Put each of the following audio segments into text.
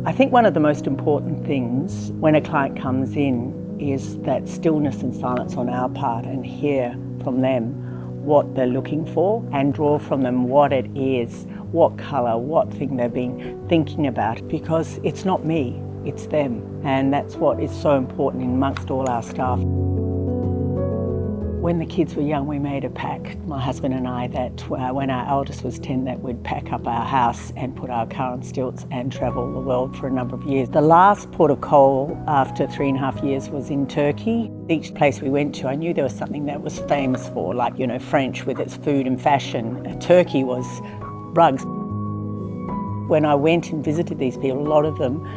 I think one of the most important things when a client comes in is that stillness and silence on our part, and hear from them what they're looking for and draw from them what it is, what colour, what thing they've been thinking about, because it's not me, it's them. And that's what is so important amongst all our staff. When the kids were young, we made a pact, my husband and I, that when our eldest was 10, that we'd pack up our house and put our car on stilts and travel the world for a number of years. The last port of call after 3.5 years was in Turkey. Each place we went to, I knew there was something that was famous for, like, you know, French with its food and fashion. Turkey was rugs. When I went and visited these people, a lot of them,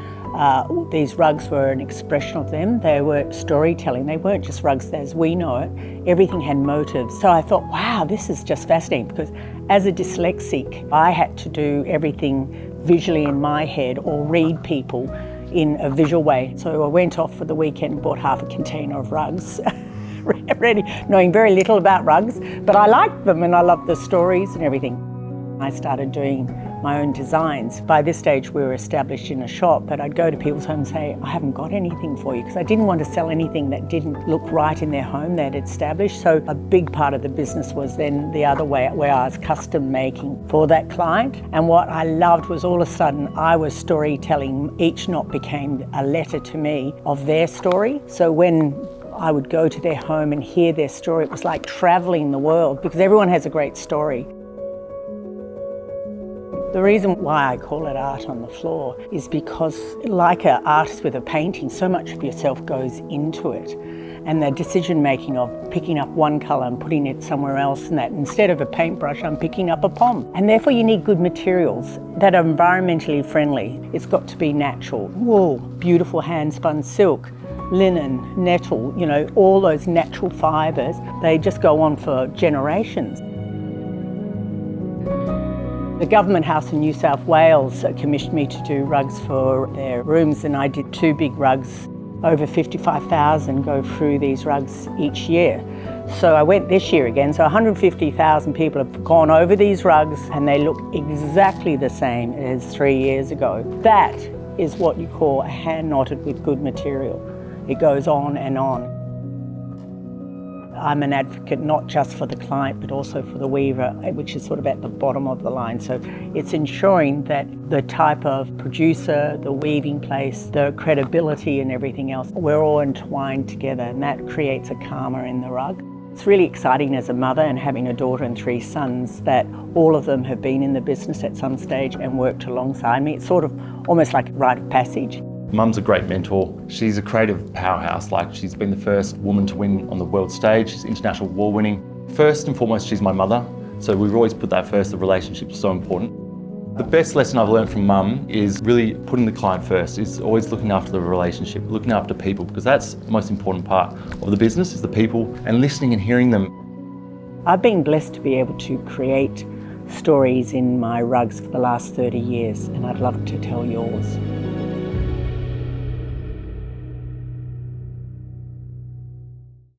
these rugs were an expression of them. They were storytelling. They weren't just rugs as we know it. Everything had motives. So I thought, wow, this is just fascinating, because as a dyslexic, I had to do everything visually in my head or read people in a visual way. So I went off for the weekend and bought half a container of rugs, really knowing very little about rugs, but I liked them and I loved the stories and everything. I started doing my own designs. By this stage we were established in a shop, but I'd go to people's homes and say, I haven't got anything for you, because I didn't want to sell anything that didn't look right in their home they'd established. So a big part of the business was then the other way, where I was custom making for that client. And what I loved was all of a sudden I was storytelling. Each knot became a letter to me of their story. So when I would go to their home and hear their story, it was like travelling the world, because everyone has a great story. The reason why I call it art on the floor is because, like an artist with a painting, so much of yourself goes into it. And the decision making of picking up one colour and putting it somewhere else, and that instead of a paintbrush, I'm picking up a pom. And therefore you need good materials that are environmentally friendly. It's got to be natural. Wool, beautiful hand-spun silk, linen, nettle, you know, all those natural fibres, they just go on for generations. The Government House in New South Wales commissioned me to do rugs for their rooms, and I did 2 big rugs. Over 55,000 go through these rugs each year. So I went this year again, so 150,000 people have gone over these rugs and they look exactly the same as 3 years ago. That is what you call a hand knotted with good material. It goes on and on. I'm an advocate not just for the client but also for the weaver, which is sort of at the bottom of the line. So it's ensuring that the type of producer, the weaving place, the credibility and everything else, we're all entwined together, and that creates a karma in the rug. It's really exciting as a mother and having a daughter and 3 sons that all of them have been in the business at some stage and worked alongside me. It's sort of almost like a rite of passage. Mum's a great mentor. She's a creative powerhouse. Like, she's been the first woman to win on the world stage. She's international award winning. First and foremost, she's my mother. So we've always put that first. The relationship is so important. The best lesson I've learned from Mum is really putting the client first. Is always looking after the relationship, looking after people, because that's the most important part of the business, is the people, and listening and hearing them. I've been blessed to be able to create stories in my rugs for the last 30 years, and I'd love to tell yours.